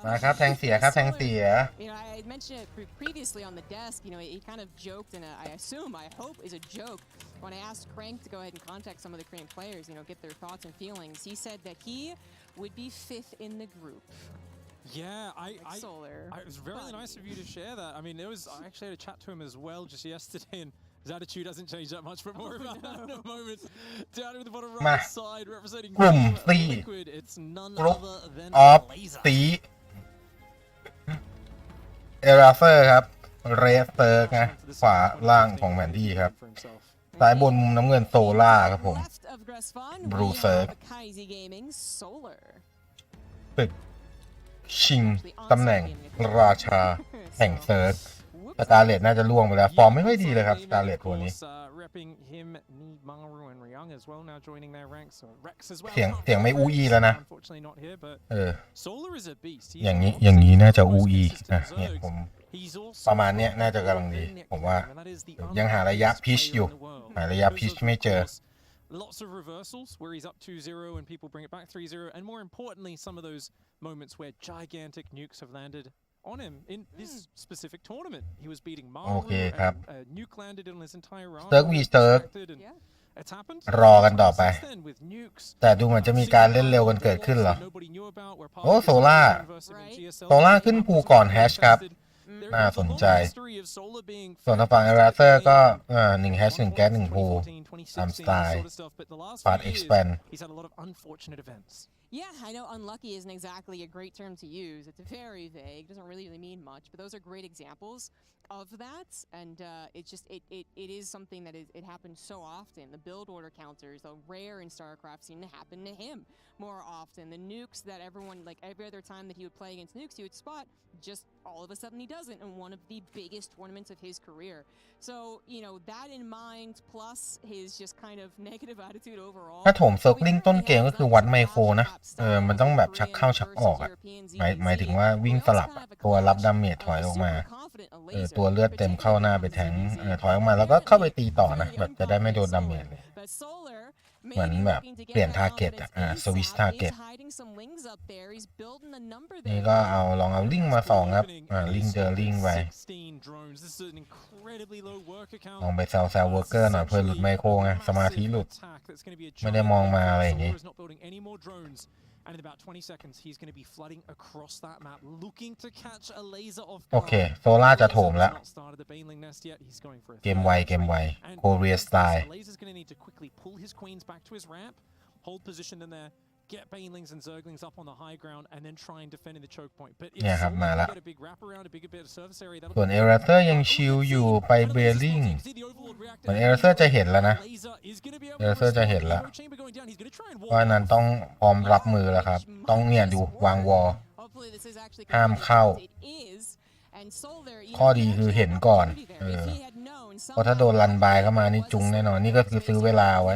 มาครับแทงเสียครับแทงเสีย I mentioned it previously on the desk. He kind of joked, and I hope is a joke. When I asked Crank to go ahead and contact some of the Korean players, get their thoughts and feelings, he said that he would be 5th in the group. Yeah, it was very nice of you to share that. I mean, I actually had a chat to him as well just yesterday, and his attitude hasn't changed that much, but more about that in a moment. Down in the bottom right side, representing Liquid, it's none other than Elazer. สีเอราเซอร์ครับเรสเตอร์นะขวาล่างของแผนที่ครับซ้ายบนมุมน้ำเงินโซล่าครับผมบรูเซิร์กตึกชิงตำแหน่งราชาแห่งเซิร์กสตาร์เลตน่าจะล่วงไปแล้วฟอร์มไม่ค่อยดีเลยครับสตาร์เลตตัวนี้เสียงไม่อูอีแล้วนะอย่างนี้น่าจะอูอีนะเนี่ยผมประมาณเนี้ยน่าจะกำลังดีผมว่ายังหาระยะพิชอยู่หาระยะพิชไม่เจอLots of reversals where he's up 2-0 and people bring it back 3-0, and more importantly, some of those moments where gigantic nukes have landed on him in this specific tournament. He was beating Maru, and a nuke landed on his entire arm. เซิร์กวีเซิร์กรอกันต่อไปแต่ดูเหมือนจะมีการเล่นเร็วกันเกิดขึ้นเหรอโอ้โซล่าขึ้นภูก่อนแฮชครับน่าสนใจส่วนทางฝั่งเอราเซอร์ก็1แฮช1แก๊ส1ภูตามสไตล์ฟาด expand Yeah, I know unlucky isn't exactly a great term to use. It's very vague, doesn't really mean much, but those are great examples of that, and it is something that it happens so often. The build order counters, the rare in Starcraft, seem to happen to him more often. The nukes that everyone, like every other time that he would play against nukes, he would spot, just all of a sudden he doesn't in one of the biggest tournaments of his career. So, that in mind, plus his just kind of negative attitude overall. ถ้าโถมเซิร์กลิงต้นเกมก็คือวัดไมโครนะมันต้องแบบชักเข้าชักออกอ่ะหมายถึงว่าวิ่งสลับตัวรับดาเมจถอยออกมาตัวเลือดเต็มเข้าหน้าไปแทงถอยออกมาแล้วก็เข้าไปตีต่อนะแบบจะได้ไม่โดนดาเมจเลยเหมือนแบบเปลี่ยนทาร์เก็ตสวิชทาร์เก็ตนี่ก็ลองเอาลิงมาส่องครับลิงเจอลิงไปลองไปแซวเวอร์เกอร์หน่อยเพื่อหลุดไมโครไงสมาธิหลุดไม่ได้มองมาอะไรอย่างงี้And in about 20 seconds, he's going to be flooding across that map, looking to catch Elazer off guard. โอเคโซล่าจะโถมแล้วเกมไวโคเรียสไตล์ Elazer's going to need to quickly pull his queens back to his ramp, hold position in there, get banelings and zerglings up on the high ground, and then try and defend in the choke point. But if Solar can get a big wrap around, a big bit of surface area, that'll be ส่วนเอราเซอร์ยังชิลอยู่ไปเบลลิงเหมือนเอราเซอร์จะเห็นแล้วนะเอราเซอร์จะเห็นแล้วเพราะนั้นต้องพร้อมรับมือแล้วครับต้องดูวางวอลห้ามเข้าข้อดีคือเห็นก่อนเพราะถ้าโดนรันบายเข้ามานี่จุงแน่นอนนี่ก็คือซื้อเวลาไว้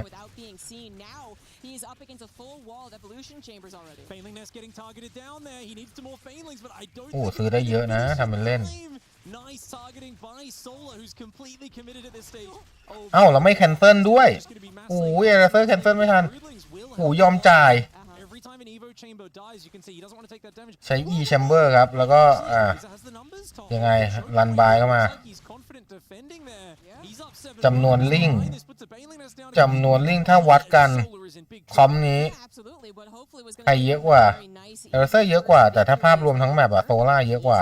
He's up against a full wall of evolution chambers already. Failing Nest getting targeted down there. He needs some more failings, but I don't. โอ้ซื้อได้เยอะนะทำเป็นเล่น Nice targeting by Solar, who's completely committed at this stage. เราไม่แคนเซิลด้วยโอ้ยเอราเซอร์แคนเซิลไม่ทันโอ้ยอมจ่ายใช้ E chamber ครับแล้วก็ยังไงรันบายเข้ามาจำนวนลิงถ้าวัดกันคอมนี้ใครเยอะกว่าเอลเซอร์เยอะกว่าแต่ถ้าภาพรวมทั้งแมปโซล่าเยอะกว่า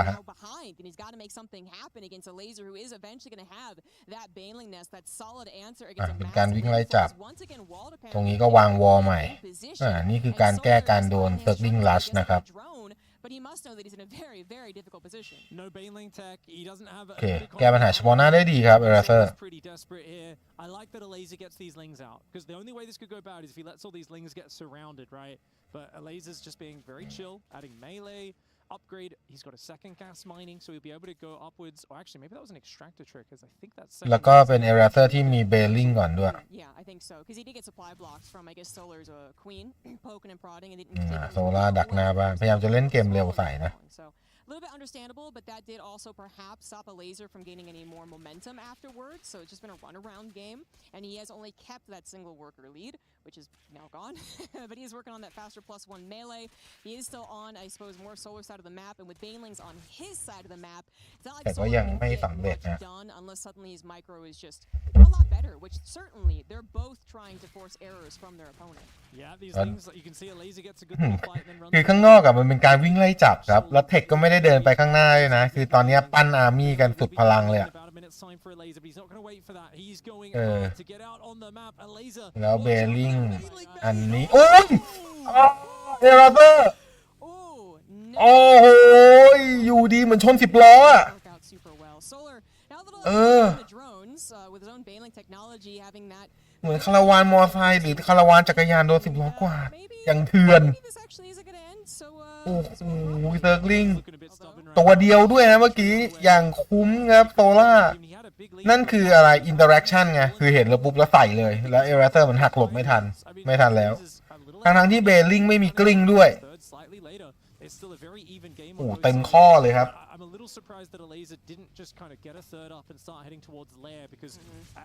เป็นการวิ่งไล่จับตรงนี้ก็วางวอลใหม่นี่คือการแก้การโดนเซิร์กลิงลัชนะครับBut he must know that he's in a very, very difficult position. No baneling tech. He doesn't have. โอเคแก้ปัญหาเฉพาะหน้าได้ดีครับเอราเซอร์ Pretty desperate here. I like that Elazer gets these lings out because the only way this could go bad is if he lets all these lings get surrounded, right? But Elazer's just being very chill, adding melee. Upgrade. He's got a second gas mining, so he'll be able to go upwards. Or actually, maybe that was an extractor trick, because I think that's. แล้วก็เป็นเอราเซอร์ที่มีเบลลิงก่อนด้วย Yeah, I think so, because he did get supply blocks from, I guess, Solar's queen poking and prodding, and didn't. โซล่าดักหน้าบ้านพยายามจะเล่นเกมเร็วใส่นะ understandable, but that did also perhaps stop Elazer from gaining any more momentum afterwards. So it's just been a runaround game, and he has only kept that single worker lead, which is now gone. But he is working on that faster +1 melee. He is still on, I suppose, more solar side of the map, and with Banelings on his side of the map, it's not like Solar can get much done unless suddenly his micro is just a lot better, which certainly they're both trying to force errors from their opponent. Yeah, these things you can see Elazer gets a good fight and then runs. คือข้างนอกอะมันเป็นการวิ่งไล่จับครับแล้วเทคก็ไม่ได้เดินไปข้างหน้าเลยนะคือตอนนี้ปั้นอาร์มี่กันสุดพลังเลยอะแล้วเบลลิงอันนี้โอ้ยเอราเบอร์โอ้โหอยู่ดีเหมือนชน10 ล้ออะเหมือนคาราวานมอไซค์หรือคาราวานจักรยานโดน10 ล้อกว่าอย่างเถื่อนโอ้โหเซิร์กลิงตัวเดียวด้วยนะเมื่อกี้อย่างคุ้มครับโซล่านั่นคืออะไรอินเตอร์แอคชั่นไงคือเห็นแล้วปุ๊บแล้วใส่เลยแล้วเอราเซอร์มันหักหลบไม่ทันแล้วทั้งที่เบลลิงไม่มีกลิ้งด้วยโอ้เต็มข้อเลยครับI'm a little surprised that Elazer didn't just kind of get a third up and start heading towards Lair because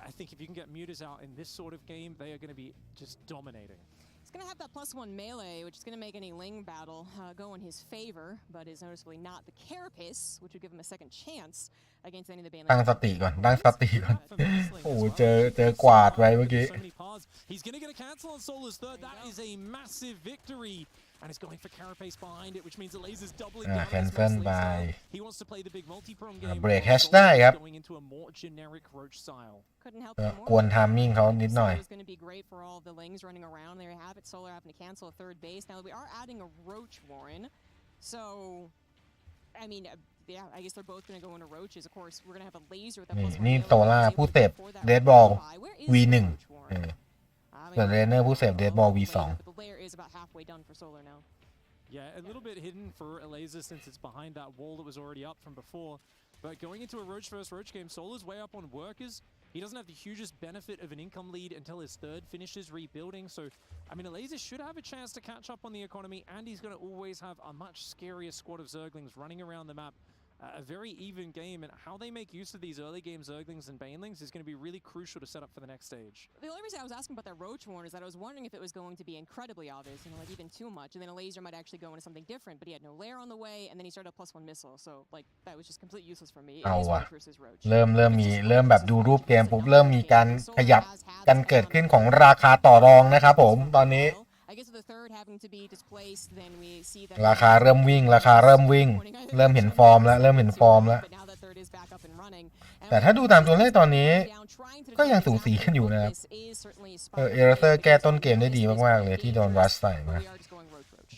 I think if you can get Mutas out in this sort of game, they are going to be just dominating. He's going to have that +1 melee, which is going to make any Ling battle go in his favor, but is noticeably not the Carapace, which would give him a second chance against any of the Banelings. ตั้งสติก่อนโอ้เจอกวาดไว้เมื่อกี้ He's going to get a cancel on Solar's third. That is a massive victory.And he's going for Carapace behind it, which means Elazer's doubling down. Cancel by. He wants to play the big multi-prong game. Break hash ได้ครับ Going into a more generic roach style. กวนทามมิ่งเขานิดหน่อย It's going to be great for all of the Lings running around. There you have it. Solar having to cancel a third base. Now we are adding a roach Warren, so I mean. Yeah, I guess they're both going to go into roaches. Of course, we're going to have a laser with that +1 นี่โซล่าผู้เสพเดดบอล V1 ส่วนเรเนอร์ผู้เสพเดดบอล V2 Yeah, a little bit hidden for Elazer since it's behind that wall that was already up from before. But going into a Roach versus Roach game, Solar's way up on workers. He doesn't have the hugest benefit of an income lead until his third finishes rebuilding. So, I mean, Elazer should have a chance to catch up on the economy, and he's going to always have a much scarier squad of Zerglings running around the map. A very even game, and how they make use of these early game Zerglings and Banelings is going to be really crucial to set up for the next stage. The only reason I was asking about that Roach Warren is that I was wondering if it was going to be incredibly obvious, like even too much, and then Elazer might actually go into something different, but he had no lair on the way, and then he started a +1 missile, so like that was just completely useless for me. เอาว่ะเริ่มแบบดูรูปเกมปุ๊บเริ่มมีการขยับกันเกิดขึ้นของราคาต่อรองนะครับผมตอนนี้ราคาเริ่มวิ่งเริ่มเห็นฟอร์มแล้วแต่ถ้าดูตามตัวเลขตอนนี้ก็ยังสูสีกันอยู่นะครับเอราเซอร์แก้ต้นเกมได้ดีมากๆเลยที่โดนรัชใส่มา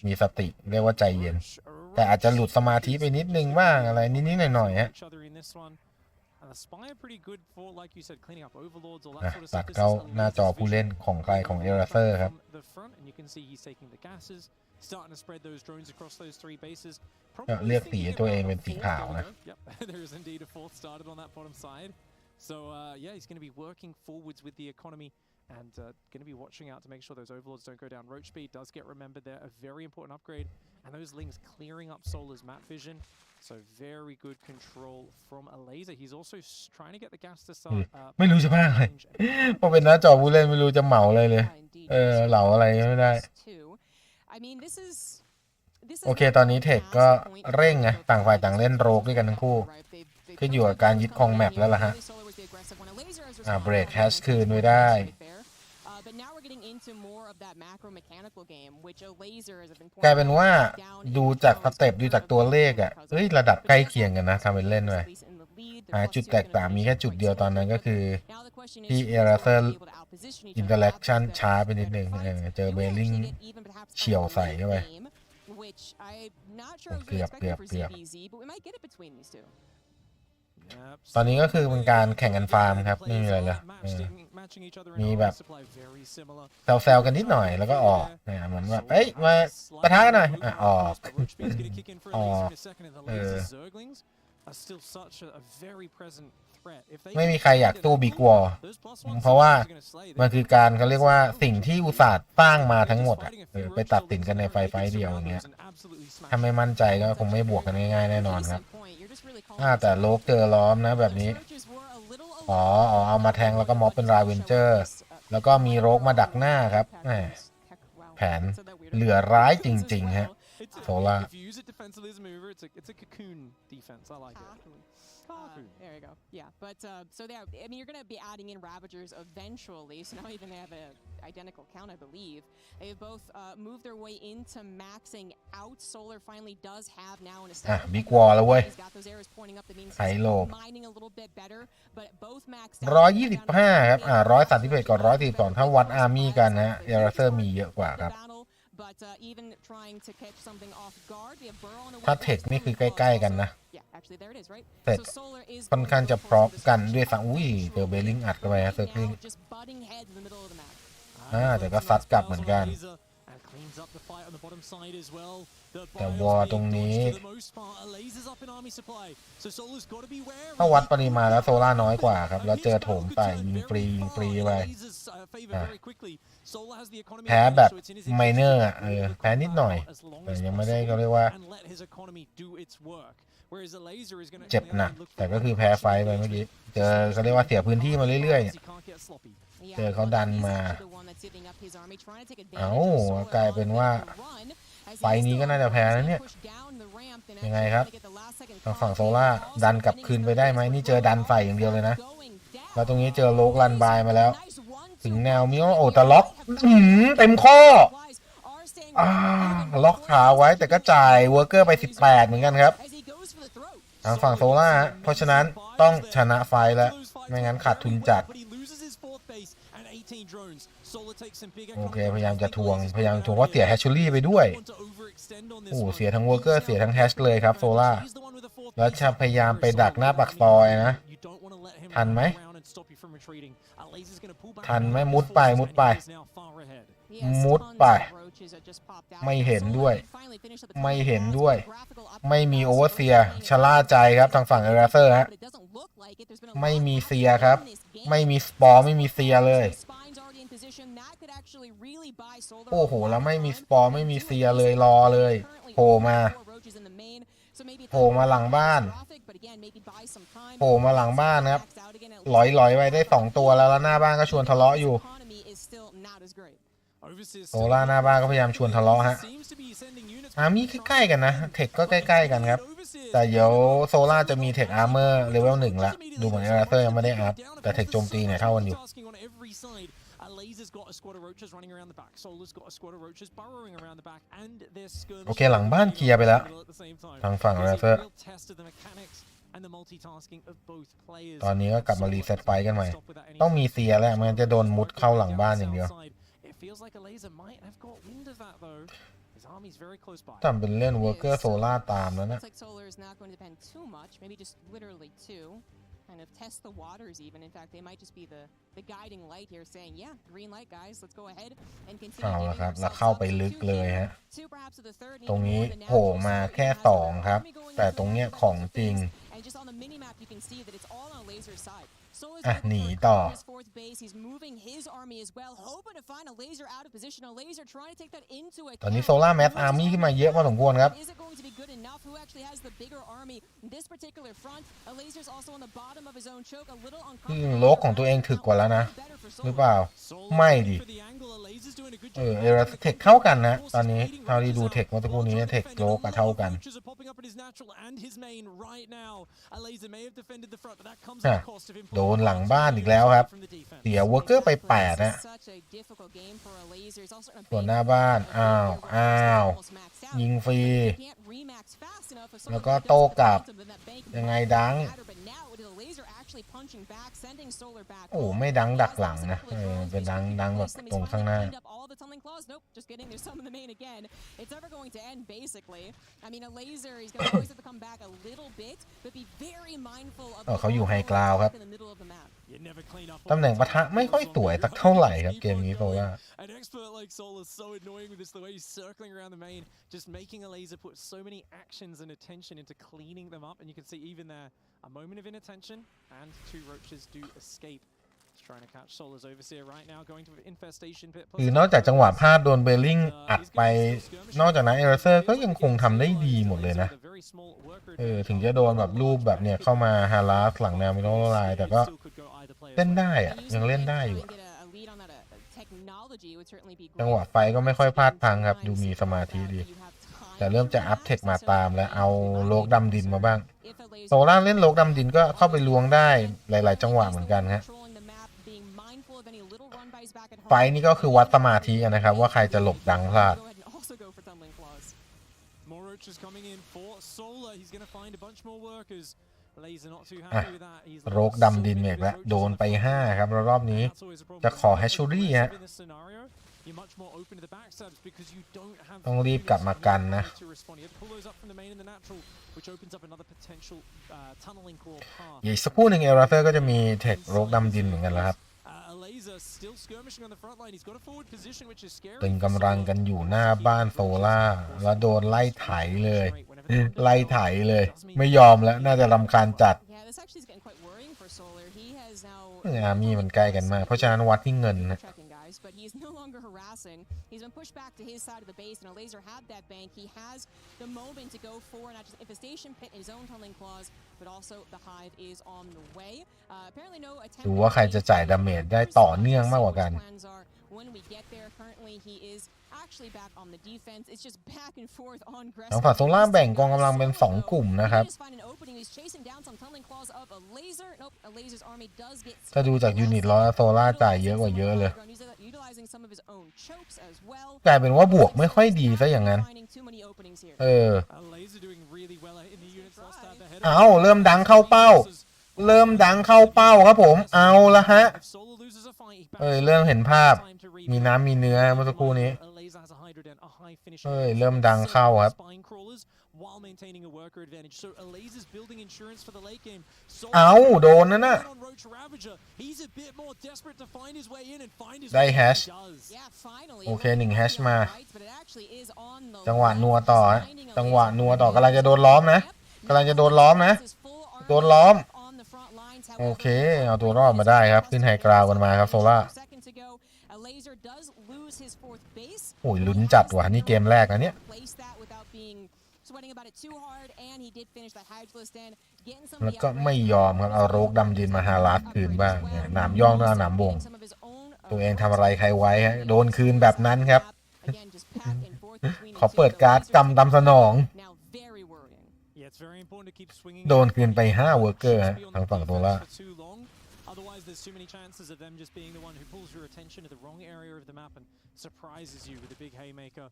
มีสติเรียกว่าใจเย็นแต่อาจจะหลุดสมาธิไปนิดนึงบ้างอะไรนิดๆหน่อยๆฮะตัดเข้าหน้าจอผู้เล่นของใครของเอราเซอร์ครับเลือกสีตัวเองเป็นสีขาวนะ So yeah, he's going to be working forwards with the economy and going to be watching out to make sure those overlords don't go down. Roach speed does get remembered there, a very important upgrade, and those Lings clearing up Solar's map vision. So very good control from Elazer. He's also trying to get the gas to start. ไม่รู้จะพากอะไรพอเป็นหน้าจอผู้เล่นไม่รู้จะเหมาเลยเหล่าอะไรไม่ได้โอเคตอนนี้เทคก็เร่งไงต่างฝ่ายต่างเล่นโรกด้วยกันทั้งคู่ขึ้นอยู่กับการยึดครองแมปแล้วล่ะฮะเบรกแฮชคืนไว้ได้กลายเป็นว่าดูจากสเต็ปดูจากตัวเลขอ่ะระดับใกล้เคียงกันนะทำเป็นเล่นไปหาจุดแตกต่างมีแค่จุดเดียวตอนนั้นก็คือที่เอราเซอร์อินเตอร์แอคชั่นช้าไปนิดนึงเจอเบลลิงเฉี่ยวใส่เข้าไปเกือบตอนนี้ก็คือเป็นการแข่งกันฟาร์มครับไม่มีอะไรเลยมีแบบแซวๆกันนิดหน่อยแล้วก็ออกเหมือนว่ามาปะทะกันหน่อยออก ไม่มีใครอยากสู้บิ๊กวอลเพราะว่ามันคือการเขาเรียกว่าสิ่งที่อุตสาห์สร้างมาทั้งหมดอะไปตัดสินกันในไฟเดียวอย่างเงี้ยถ้าไม่มั่นใจก็คงไม่บวกกันง่ายๆแน่นอนครับแต่โลกเจอล้อมนะแบบนี้เอามาแทงแล้วก็ม็อบเป็นราเวนเจอร์แล้วก็มีโรกมาดักหน้าครับแผนเหลือร้ายจริงๆฮะโซล่า There you go. Yeah, but so there. I mean, you're going to be adding in Ravagers eventually. So now even they have an identical count, I believe. They've both moved their way into maxing out. Solar finally does have now an established. Big wall แล้วเว้ย He's got those arrows pointing up. That means ไฮโล mining a little bit better. But both maxed 125ครับ131กับ142ถ้าวัดอาร์มี่กันนะเอราเซอร์มีเยอะกว่าครับBut even trying to catch something off guard, we have Burrow on the ถ้าเทคนี่คือใกล้ๆกันนะ actually there it is, right? เสร็จค่อนข้างจะพร้อมกันด้วยสังอุ้ยเจอเบลลิงอัดเข้าไปฮะเซอร์คิงแต่ก็ซัดกลับเหมือนกันแต่วอตรงนี้ถ้าวัดปริมาณแล้วโซล่าน้อยกว่าครับแล้วเจอโถมใส่ยิงฟรีไปแพ้แบบไมเนอร์แพ้นิดหน่อยแต่ยังไม่ได้เขาเรียกว่าเจ็บหนักแต่ก็คือแพ้ไฟไปเมื่อกี้เจอเขาเรียกว่าเสียพื้นที่มาเรื่อยๆเจอเขาดันมากลายเป็นว่าไฟนี้ก็น่าจะแพ้แล้วเนี่ยยังไงครับทางฝั่งโซล่าดันกลับคืนไปได้ไหมนี่เจอดันไฟอย่างเดียวเลยนะแล้วตรงนี้เจอโลกรันบายมาแล้วถึงแนวมิโอแต่ล็อกเต็มข้อล็อกขาไว้แต่ก็จ่ายเวอร์เกอร์ไป18เหมือนกันครับทางฝั่งโซล่าเพราะฉะนั้นต้องชนะไฟแล้วไม่งั้นขาดทุนจัดโอเคพยายามจะทวงว่าเสียแฮชชูรี่ไปด้วยเสียทั้งเวอร์เกอร์เสียทั้งแฮชเลยครับโซล่าแล้วจะพยายามไปดักหน้าปากซอยนะทันไหมมุดไปไม่เห็นด้วยไม่มีโอเวอร์เซียชะล่าใจครับทางฝั่งเอราเซอร์ฮะไม่มีเซียครับไม่มีสปอร์ไม่มีเซียเลยโอ้โหแล้วไม่มีสปอร์ไม่มีเซียเลยรอเลยโผล่มาหลังบ้านครับหลอยไว้ได้2ตัวแล้วหน้าบ้านก็ชวนทะเลาะอยู่โซล่าหน้าบ้านก็พยายามชวนทะเลาะฮะมีใกล้ๆกันนะเทคก็ใกล้ๆกันครับแต่เดี๋ยวโซล่าจะมีเทคอาร์เมอร์เลเวล1ละดูเหมือนเอราเซอร์ยังไม่ได้อัพแต่เทคโจมตีเนี่ยเท่ากันอยู่โอเคหลังบ้านเคลียร์ไปแล้วทางฝั่งเอราเซอร์ตอนนี้ก็กลับมารีเซ็ตไฟกันใหม่ต้องมีเซียแล้วมันจะโดนมุดเข้าหลังบ้านอย่างเดียวทำเป็นเล่นเวอร์เกอร์โซล่าตามแล้วนะkind of test the waters even. In fact, they might just be the guiding light here saying, yeah, green light guys, let's go ahead and continue. เอาละครับแล้วเข้าไปลึกเลยฮะตรงนี้โผล่มาแค่2ครับแต่ตรงเนี้ยของจริงหนีต่อตอนนี้โซล่าแมสอาร์มี่ขึ้นมาเยอะพอสมควรครับโลกของตัวเองถึกกว่าแล้วนะหรือเปล่าไม่ดิเอราเทคเท่ากันนะตอนนี้เท่าที่ดูเทคเมื่อสักครู่นี้เทคโลกเท่ากันโดนหลังบ้านอีกแล้วครับเสียเวอร์เกอร์ไป8นะส่วนหน้าบ้านอ้าวยิงฟรีแล้วก็โต้กลับยังไงดังโอ้ไม่ดังดักหลังนะเป็นดังแบบตรงข้างหน้าเขาอยู่ไฮกราวครับตำแหน่งปะทะไม่ค่อยสวยสักเท่าไหร่ครับเกมนี้โซล่า up, and you can see even there a moment of inattention, and 2 roaches do escape. Trying to catch Solar's overseer right now, going to infestation pit. คือนอกจากจังหวะพลาดโดนเบลลิงอัดไปนอกจากนั้นเอเรเซอร์ก็ยังคงทำได้ดีหมดเลยนะถึงจะโดนแบบรูปแบบเนี้ยเข้ามาฮาราสหลังแนวมิโนไลน์แต่ก็เล่นได้อะยังเล่นได้อยู่จังหวะไฟก็ไม่ค่อยพลาดพังครับดูมีสมาธิดีแต่เริ่มจะอัพเทคมาตามแล้วเอาโลกดำดินมาบ้างโซล่าเล่นโลกดำดินก็เข้าไปล้วงได้หลายๆจังหวะเหมือนกันครับไฟนี่ก็คือวัดสมาธินะครับว่าใครจะหลบดังพลาดโรคดำดินเมกแล้วโดนไป5ครับแล้วรอบนี้จะขอแฮชชูรี่ฮะต้องรีบกลับมากันนะอีกสักครู่หนึ่งเอลาเซอร์ก็จะมีเทคโรคดำดินเหมือนกันแล้วครับตึงกำลังกันอยู่หน้าบ้านโซล่าแล้วโดนไล่ไถเลยไม่ยอมแล้วน่าจะรำคาญจัดมีมันใกล้กันมากเพราะฉะนั้นวัดที่เงินนะbut he's no longer harassing. He's been pushed back to his side of the base, and Elazer had that bank. He has the moment to go for not just infestation pit in his own tunneling claws, but also the hive is on the way. Apparently no attempt. ดูว่าใครจะจ่ายดาเมจได้ต่อเนื่องมากกว่ากัน When we get there, currently he is actually back on the defense. It's just back and forth on Gress. ทางฝั่งโซล่าแบ่งกองกำลังเป็น2กลุ่มนะครับถ้าดูจากยูนิตแล้วโซล่าจ่ายเยอะกว่าเยอะเลยกลายเป็นว่าบวกไม่ค่อยดีซะอย่างนั้นเริ่มดังเข้าเป้าครับผมเอาละฮะเริ่มเห็นภาพมีน้ำมีเนื้อเมื่อสักครู่นี้เริ่มดังเข้าครับโดนนั่นน่ะได้แฮชโอเค1แฮชมาจังหวะนัวต่อกำลังจะโดนล้อมนะโดนล้อมโอเคเอาตัวรอดมาได้ครับขึ้นไฮกราวกันมาครับโซล่าโอ้ยลุ้นจัดว่ะนี่เกมแรกนะเนี่ยแล้วก็ไม่ยอมครับเอาโรคดำดินมาฮารัสคืนบ้างหนามย่องหนามบ่งตัวเองทำอะไรใครไว้ฮะโดนคืนแบบนั้นครับขอเปิดการ์ดกำตามสนองโดนคืนไป5เวอร์เกอร์ฮะทางฝั่งโซล่าOtherwise, there's too many chances of them just being the one who pulls your attention to the wrong area of the map and surprises you with a big haymaker.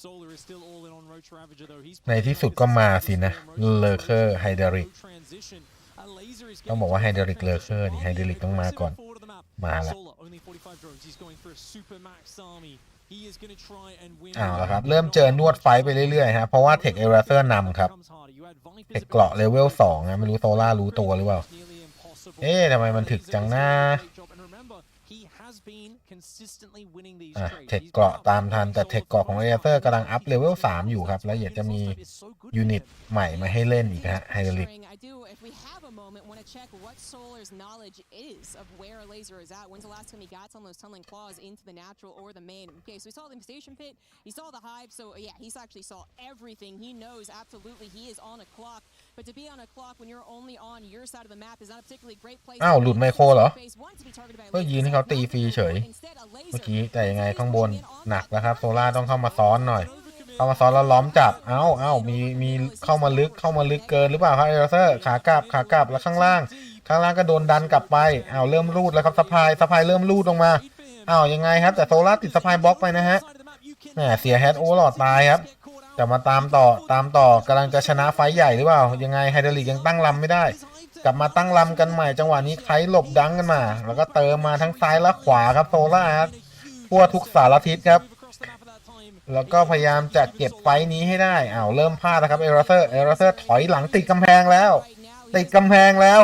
Solar is still all in on Roach Ravager though. He's ในที่สุดก็มาสินะเลอเคอร์ไฮเดริกต้องบอกว่าไฮเดริกเลอเคอร์นี่ไฮเดริกต้องมาก่อนมาแล้วแล้วครับเริ่มเจอนวดไฟไปเรื่อยๆฮะเพราะว่าเทคเอลาเซอร์นำครับเทคเกราะเลเวล2นะไม่รู้โซล่ารู้ตัวหรือเปล่าทำไมมันถึกจังนะเทคเกราะตามทันแต่เทคเกราะของเอเซอร์กำลังอัพเลเวล3อยู่ครับแล้วอยากจะมียูนิตใหม่มาให้เล่นอีกฮะไฮเดริกหลุดไมโครเหรอก็ยืนให้เขาตีฟรีเฉยเมื่อกี้แต่ยังไงข้างบนหนักแล้วครับโซล่าต้องเข้ามาซ้อนหน่อยแล้วล้อมจับมีเข้ามาลึกเกินหรือเปล่าครับเอลเซอร์ขากลับแล้วข้างล่างก็โดนดันกลับไปเริ่มรูดแล้วครับสะพายเริ่มรูดลงมายังไงครับแต่โซล่าติดสะพายบล็อกไปนะฮะเสียแฮดโอเวอร์ลอดตายครับแต่มาตามต่อกำลังจะชนะไฟใหญ่หรือเปล่ายังไงไฮเดริกยังตั้งลำไม่ได้กลับมาตั้งลำกันใหม่จังหวะนี้ใครหลบดังกันมาแล้วก็เติมมาทั้งซ้ายและขวาครับโซล่าครับทั่วทุกสารทิศครับแล้วก็พยายามจะเก็บไฟนี้ให้ได้เริ่มพลาดแล้วครับเอลาเซอร์ถอยหลังติดกำแพงแล้ว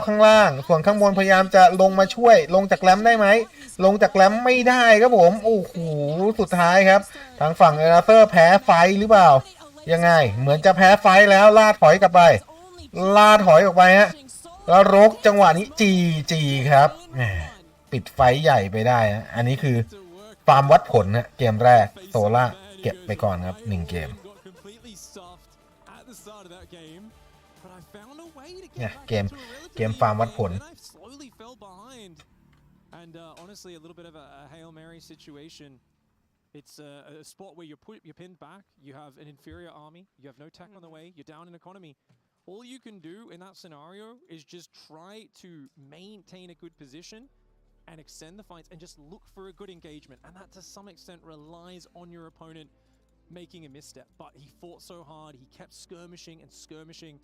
ข้างล่างส่วนข้างบนพยายามจะลงมาช่วยลงจากแรมได้ไหมลงจากแรมไม่ได้ครับผมโอ้โหสุดท้ายครับทางฝั่งเอลาเซอร์แพ้ไฟหรือเปล่ายังไงเหมือนจะแพ้ไฟแล้วลาดถอยกลับไป ลาถอยออกไปฮะแล้วรกจังหวะนี้จีครับปิดไฟใหญ่ไปได้ฮะอันนี้คือฟาร์มวัดผลนะเกมแรกโซล่าเก็บไปก่อนครับ1เกมเนี่ยเกมฟาร์มวัดผลAnd honestly, a little bit of a Hail Mary situation. It's a spot where you're pinned back. You have an inferior army. You have no tech on the way. You're down in economy. All you can do in that scenario is just try to maintain a good position and extend the fights and just look for a good engagement. And that to some extent relies on your opponent making a misstep. But he fought so hard. He kept skirmishing and skirmishing.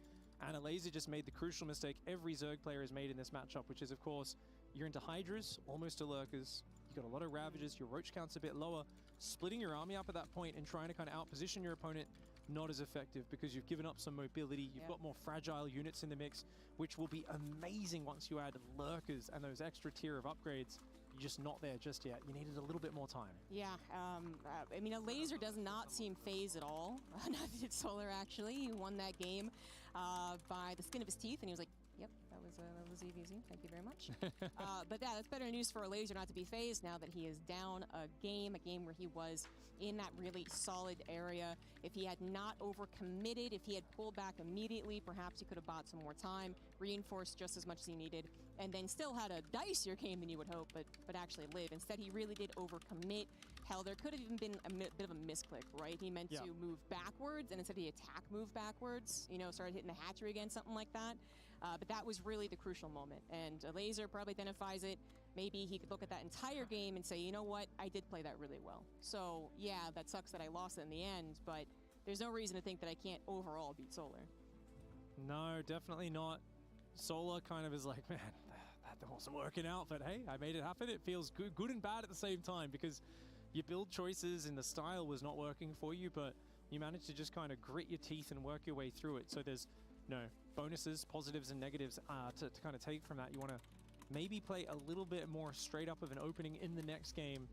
And Elazer just made the crucial mistake every Zerg player has made in this matchup, which is, of course, you're into Hydras, almost to Lurkers. You've got a lot of Ravages. Your Roach count's a bit lower. Splitting your army up at that point and trying to kind of outposition your opponent, not as effective because you've given up some mobility. You've got more fragile units in the mix, which will be amazing once you add Lurkers and those extra tier of upgrades. You're just not there just yet. You needed a little bit more time. Yeah, I mean, Elazer does not seem phased at all. Neither did Solar, actually. He won that game by the skin of his teeth, and he was like, yep, that was easy. Thank you very much. But yeah, that's better news for Elazer not to be phased now that he is down a game where he was in that really solid area. If he had not overcommitted, if he had pulled back immediately, perhaps he could have bought some more time, reinforced just as much as he needed, and then still had a dicier game than you would hope, but actually live. Instead, he really did overcommit. Hell, there could have even been a bit of a misclick, right? He meant to move backwards, and instead he moved backwards, started hitting the hatchery again, something like that. But that was really the crucial moment, and Elazer probably identifies it. Maybe he could look at that entire game and say, you know what, I did play that really well. So yeah, that sucks that I lost it in the end, but there's no reason to think that I can't overall beat Solar. No, definitely not. Solar kind of is like, man, that wasn't working out, but hey, I made it happen. It feels good and bad at the same time because your build choices and the style was not working for you, but you managed to just kind of grit your teeth and work your way through it. So there's bonuses, positives and negatives to kind of take from that. You want to maybe play a little bit more straight up of an opening in the next game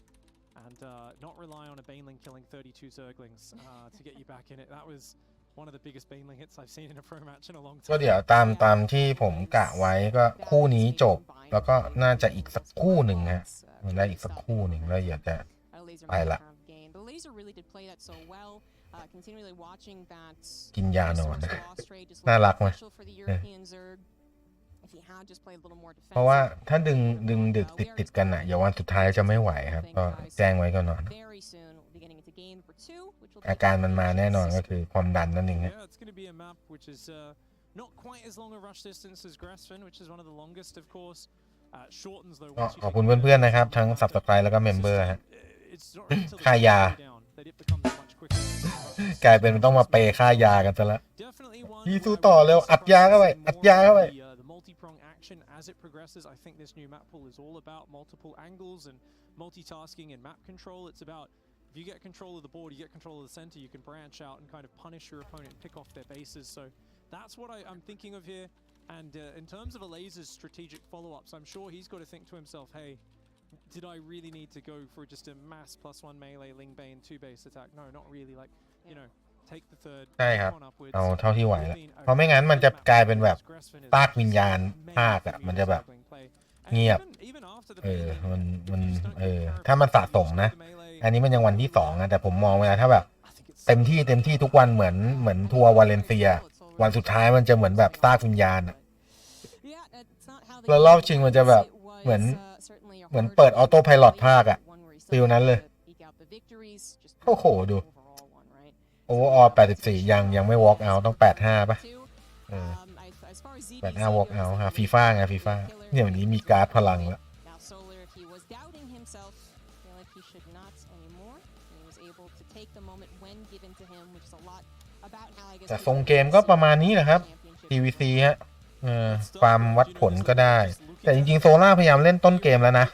and not rely on a Baneling killing 32 Zerglings to get you back in it. That was one of the biggest Baneling hits I've seen in a pro match in a long time. ก็เดี๋ยวตามที่ผมกะไว้ก็คู่นี้จบแล้วก็น่าจะอีกสักคู่หนึ่งฮะมันได้อีกสักคู่หนึ่งแล้วเดี๋ยวจะไปละกินยานอนน่ารักไหมเพราะว่าถ้าดึงดึกติดกันอ่ะอย่าวันสุดท้ายจะไม่ไหวครับก็แจ้งไว้ก่อนนอนอาการมันมาแน่นอนก็คือความดันนั่นเองฮะขอบคุณเพื่อนๆนะครับทั้ง Subscribe แล้วก็ Member ฮะค่ายากลายเป็นมันต้องมาเปย์ค่ายากันซะแล้วพี่สู้ต่อเร็วอัดยาเข้าไปAs it progresses, I think this new map pool is all about multiple angles and multitasking and map control. It's about if you get control of the board, you get control of the center, you can branch out and kind of punish your opponent and pick off their bases. So that's what I'm thinking of here. And in terms of Elazer's strategic follow-ups, I'm sure he's got to think to himself, hey, did I really need to go for just a mass +1 melee Ling Bane 2 base attack? No, not really. Like, take the third ใช่ครับเอาเท่าที่ไหวแล้วเพราะไม่งั้นมันจะกลายเป็นแบบปากวิญญาณภาคอ่ะมันจะแบบเงียบมันถ้ามันสะสมนะอันนี้มันยังวันที่2นะแต่ผมมองเวลาถ้าแบบเต็มที่ทุกวันเหมือนทัวร์วาเลนเซียวันสุดท้ายมันจะเหมือนแบบซากวิญญาณแล้วรอบชิงมันจะแบบเหมือนเปิดออโต้ไพลอตภาคอ่ะฟิลนั้นเลยโอ้โหดูโอเวอร์ออล84ยังไม่ walk out ต้อง85ป่ะ85 walk out หาฟีฟ่าไงฟีฟ่าเนี่ยวันนี้มีการ์ดพลังแล้วแต่ทรงเกมก็ประมาณนี้แหละครับ PVC ฮะความวัดผลก็ได้แต่จริงๆโซล่าพยายามเล่นต้นเกมแล้วนะ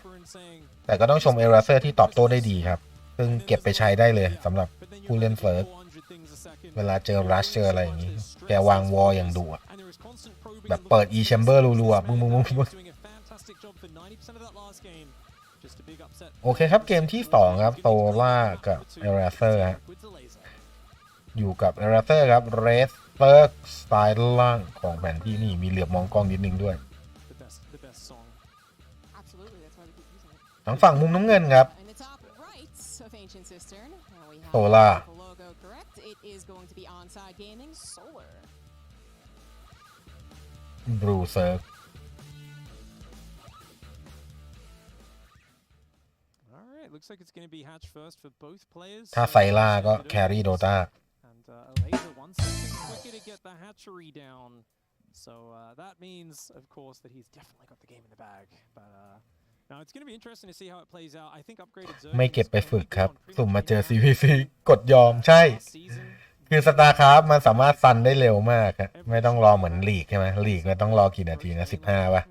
แต่ก็ต้องชมเอราเซอร์ที่ตอบโต้ได้ดีครับซึ่งเก็บไปใช้ได้เลยสำหรับผู้เล่นเฟิร์สเวลาเจอรัชเจออะไรอย่างนี้แกวางวอลอย่างดุอ่ะแบบเปิด e chamber รัวๆบึ้งโอเคครับเกมที่2ครับโซล่ากับเอราเซอร์ฮะ อยู่กับเอราเซอร์ครับเรสเติร์กสไตล์ล่างของแผนที่นี่มีเหลือบมองกล้องนิดนึงด้วยทางฝั่งมุมน้ำเงินครับโซล่าบรูเซิร์ฟถ้าไซล่าก็แครี่โดตาElazer 1 second quicker to get the hatchery down. So that means, of course, that he's definitely got the game in the bag. But now it's going to be interesting to see how it plays out. I think upgraded Zerg ไม่เก็บไปฝึกครับสุ่มมาเจอ CVC กดยอมใช่คือ Starcraft มันสามารถซันได้เร็วมากครับไม่ต้องรอเหมือนลีกใช่ไหมลีกมันต้องรอกี่นาทีนะ15ป่ะ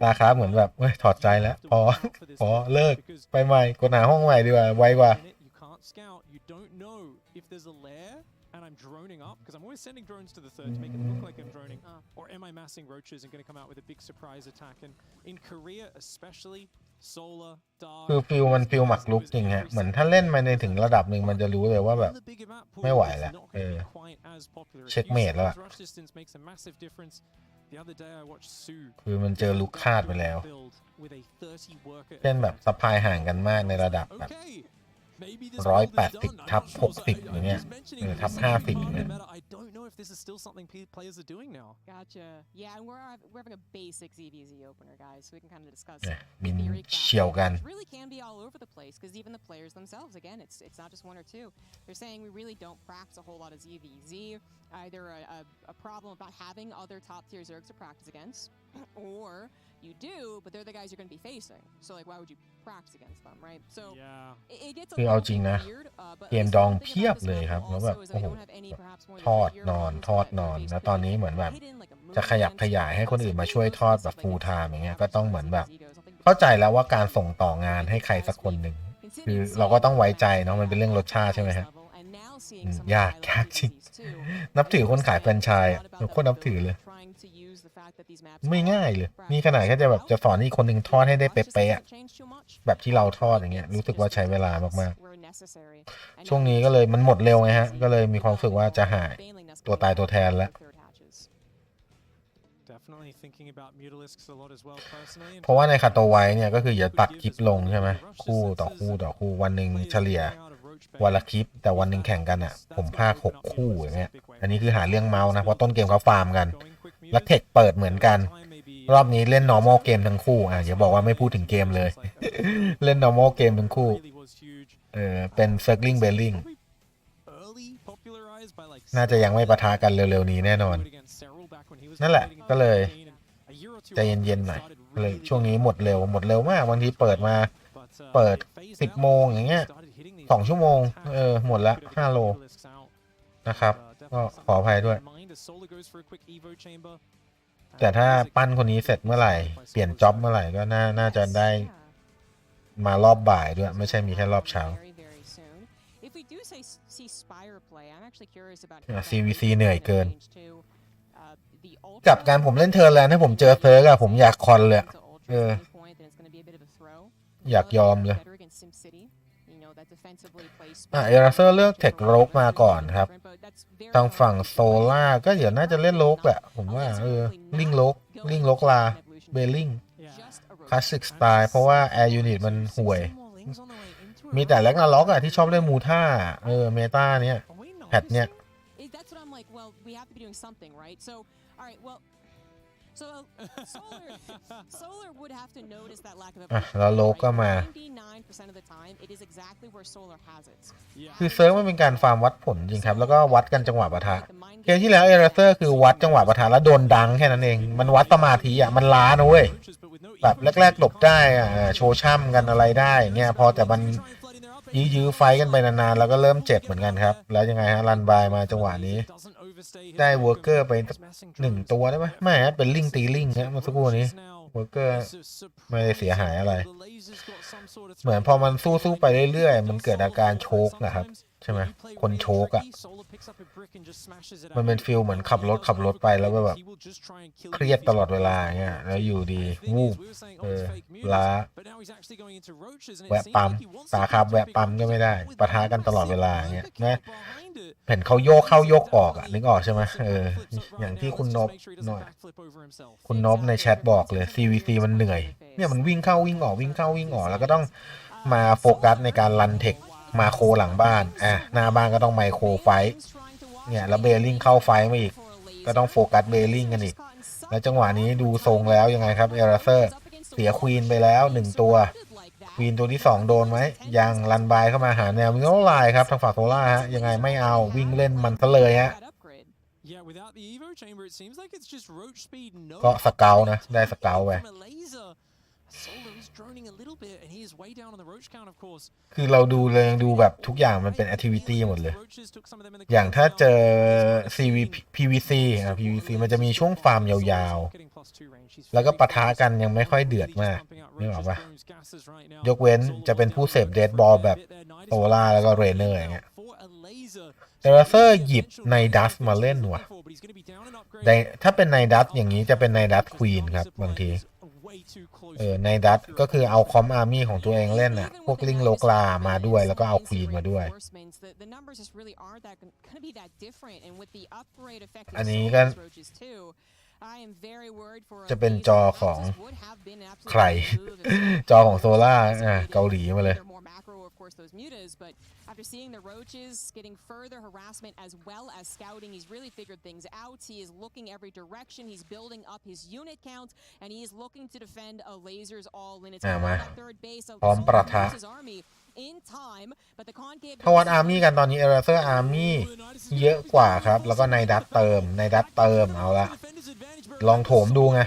Starcraft เหมือนแบบถอดใจแล้วพอเลิกไปใหม่กดหาห้องใหม่ดีกว่าไวกว่าScout, you don't know if there's a lair and I'm droning up because I'm always sending drones to the third to make it look like I'm droning, or am I massing roaches and going to come out with a big surprise attack? And in Korea, especially, solar, dark. คือมันฟิลหมักลุกจริงฮะเหมือนถ้าเล่นมาในถึงระดับหนึ่งมันจะรู้เลยว่าแบบไม่ไหวแล้วเช็คเมทแล้วคือมันเจอลุกคาดไปแล้วเช่นแบบซัพพลายห่างกันมากในระดับแบบ180 ทับ 60อย่างเงี้ยทับ 50อย่างเงี้ยบินเฉี่ยวกัน either a problem about having other top tier Zergs to practice against, or you do, but they're the guys you're going to be facing. So like, why would you practice against them, right? So it gets a little bit weird. เกมดองเพียบเลยครับแล้วแบบโอ้โหทอดนอนแล้วตอนนี้เหมือนแบบจะขยับขยายให้คนอื่นมาช่วยทอดแบบฟูลไทม์อย่างเงี้ยก็ต้องเหมือนแบบเข้าใจแล้วว่าการส่งต่องานให้ใครสักคนหนึ่งคือเราก็ต้องไว้ใจเนาะมันเป็นเรื่องรสชาติใช่ไหมฮะยากจริงนับถือคนขายแฟรนไชส์โคตรนับถือเลยไม่ง่ายเลยนี่ขนาดแค่จะแบบจะสอนอีกคนหนึ่งทอดให้ได้เป๊ะๆแบบที่เราทอดอย่างเงี้ยรู้สึกว่าใช้เวลามากๆช่วงนี้ก็เลยมันหมดเร็วไงฮะก็เลยมีความรู้สึกว่าจะหายตัวตายตัวแทนแล้วเพราะว่าในคาโตไวเนี่ยก็คืออย่าตัดคลิปลงใช่ไหมคู่ต่อคู่วันหนึ่งเฉลี่ยวันละคลิปแต่วันหนึ่งแข่งกันอ่ะผมพาก6 คู่อย่างเงี้ยอันนี้คือหาเรื่องเมาส์นะเพราะต้นเกมเขาฟาร์มกันแล้วเทคเปิดเหมือนกันรอบนี้เล่น normal เกมทั้งคู่อย่าบอกว่าไม่พูดถึงเกมเลย เล่น normal เกมทั้งคู่เป็น circling bailing น่าจะยังไม่ปะทะกันเร็วๆนี้แน่นอนนั่นแหละก็เลยใจเย็นๆหน่อยเลยช่วงนี้หมดเร็วมากบางทีเปิด10 โมงอย่างเงี้ย2 ชั่วโมงหมดแล้ว5 โลนะครับก็ขออภัยด้วยแต่ถ้าปั้นคนนี้เสร็จเมื่อไหร่เปลี่ยนจ็อบเมื่อไหร่ก็น่าจะได้มารอบบ่ายด้วยไม่ใช่มีแค่รอบเช้าCVC เหนื่อยเกินกับการผมเล่นเทิร์นแล้วถ้าผมเจอเซิร์กผมอยากคอนเลยอยากยอมเลยเอราเซอร์เลือกเทคโรกมาก่อนครับทางฝั่งโซล่าก็เดี๋ยวน่าจะเล่นโรกแหละผมว่าลิงโรกลาเบลลิงคลาสสิกสไตล์เพราะว่าแอร์ยูนิตมันห่วยมีแต่แล็กนาล็อกที่ชอบเล่นมูท่าเมตาเนี้ยแพทเนี้ยแล้วโลกก็มาคือเซิร์ฟมันเป็นการฟาร์มวัดผลจริงครับแล้วก็วัดกันจังหวะปะทะเกมที่แล้วเอราเซอร์คือวัดจังหวะปะทะแล้วโดนดังแค่นั้นเองมันวัดสมาธิมันล้านะเว้ยแบบแรกๆหลบได้โชว์ช่ำกันอะไรได้เงี้ยพอแต่มันยื้อไฟกันไปนานๆแล้วก็เริ่มเจ็บเหมือนกันครับแล้วยังไงฮะรันบายมาจังหวะนี้ได้เวิร์กเกอร์ไป1 ตัวได้ไหมไม่ฮะเป็นลิงตีลิงนะเมื่อสักครู่นี้เวิร์กเกอร์ไม่ได้เสียหายอะไรเหมือนพอมันสู้ไปเรื่อยๆมันเกิดอาการโชกนะครับ ใช่ไหมคนโชกอะมันเป็นฟิลเหมือนขับรถไปแล้วแบบเครียดตลอดเวลาเงี้ยแล้วอยู่ดีวูบล้าแวะปั๊มสาขาแวะปั๊มก็ไม่ได้ปะทะกันตลอดเวลาเงี้ยนะเห็นเขาโยกเข้าโยกออกอะนึกออกใช่ไหมอย่างที่คุณนบในแชทบอกเลย CVC มันเหนื่อยเนี่ยมันวิ่งเข้าวิ่งออกวิ่งเข้าวิ่งออกแล้วก็ต้องมาโฟกัสในการรันเทคมาโคหลังบ้านหน้าบ้านก็ต้องไมโครไฟเนี่ยแล้วเบลลิงเข้าไฟมาอีกก็ต้องโฟกัสเบลลิงกันอีกแล้วจังหวะนี้ดูทรงแล้วยังไงครับเอราเซอร์เสียควีนไปแล้ว1ตัวควีนตัวที่2โดนไหมยังรันบายเข้ามาหาแนวมิโนไลน์ครับทางฝั่งโซล่าฮะยังไงไม่เอาวิ่งเล่นมันซะเลยฮะก็สเกลนะได้สเกลไปคือเราดูเลยยังดูแบบทุกอย่างมันเป็นแอคทิวิตี้หมดเลยอย่างถ้าเจอ PVCมันจะมีช่วงฟาร์มยาวๆแล้วก็ปะทะกันยังไม่ค่อยเดือดมากนึกออกปะยกเว้นจะเป็นผู้เสพเดดบอลแบบโซล่าแล้วก็เรเนอร์อย่างเงี้ยเอราเซอร์หยิบในดัสมาเล่นว่ะถ้าเป็นในดัสอย่างนี้จะเป็นในดัสควีนครับบางทีในดัตก็คือเอาคอมอาร์มี่ของตัวเองเล่นน่ะพวกลิงโลกลามาด้วยแล้วก็เอาควีนมาด้วยอันนี้ก็จะเป็นจอของใครจอของโซล่าเกาหลีมาเลยAfter seeing the roaches getting further harassment as well as scouting, he's really figured things out. He is looking every direction. He's building up his unit count, and he is looking to defend a Lasers all in its third base of his army in time. But the concave ทวัดอาร์มี่กันตอนนี้เอราเซอร์อาร์มี่เยอะกว่าครับแล้วก็ในดัตเติมเอาละลองโถมดูไง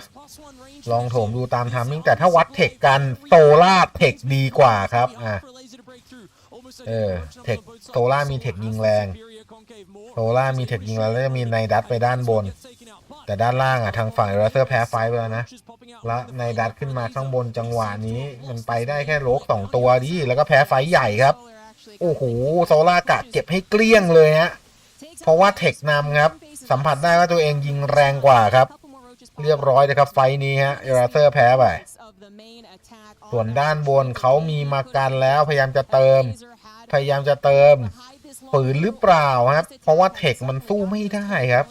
ลองโถมดูตามทามมิ่งแต่ถ้าวัดเทคกันโซล่าเทคดีกว่าครับเทคโซล่ามีเทคยิงแรงแล้วจะมีในดัตไปด้านบนแต่ด้านล่างทางฝั่งเอราเซอร์แพ้ไฟไปแล้วนะแล้วในดัตขึ้นมาข้างบนจังหวะนี้มันไปได้แค่โลก2ตัวดิแล้วก็แพ้ไฟใหญ่ครับโอ้โหโซล่ากะเก็บให้เกลี้ยงเลยฮะเพราะว่าเทคนำครับสัมผัสได้ว่าตัวเองยิงแรงกว่าครับเรียบร้อยนะครับไฟนี้ฮะเอราเซอร์แพ้ไปส่วนด้านบนเขามีมากันแล้วพยายามจะเติมปืนหรือเปล่าครับเพราะว่าเทคมันสู้ไม่ได้ครับ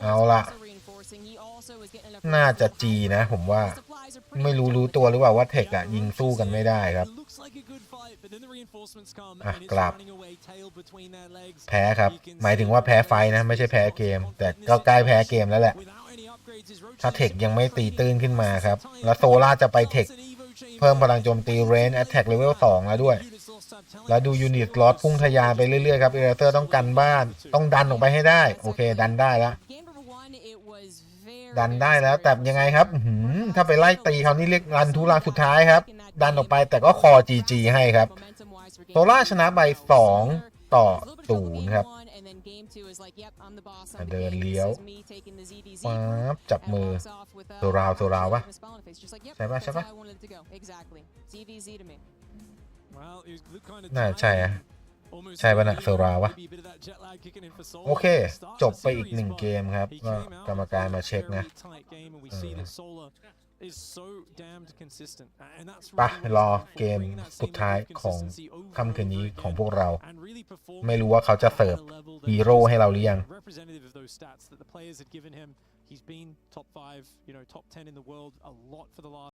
เอาล่ะน่าจะจีนะผมว่าไม่รู้ตัวหรือเปล่าว่าเทคยิงสู้กันไม่ได้ครับกลับแพ้ครับหมายถึงว่าแพ้ไฟนะไม่ใช่แพ้เกมแต่ก็ใกล้แพ้เกมแล้วแหละถ้าเทคยังไม่ตีตื้นขึ้นมาครับแล้วโซล่าจะไปเทคเพิ่มพลังโจมตีเรนจ์แอตแทกเลเวล2แล้วด้วยแล้วดูยูนิตลอสพุ่งทะยานไปเรื่อยๆครับเอราเซอร์ต้องกันบ้านต้องดันออกไปให้ได้โอเคดันได้แล้วแต่ยังไงครับถ้าไปไล่ตีเขานี่เรียกรันทุรังสุดท้ายครับดันออกไปแต่ก็คอ GG ให้ครับโซล่าชนะไป2-0ครับเดินเลี้ยวปั๊บจับมือโซราวปะใช่ปะน่าใช่ใช่ปะนะโซราวะโอเคจบไปอีก1เกมครับก็กรรมการมาเช็คนะปะรอเกมสุดท้ายของค่ำคืนนี้ของพวกเราไม่รู้ว่าเขาจะเสิร์ฟฮีโร่ให้เราหรือยัง He's been top 5, top 10 in the world a lot for the last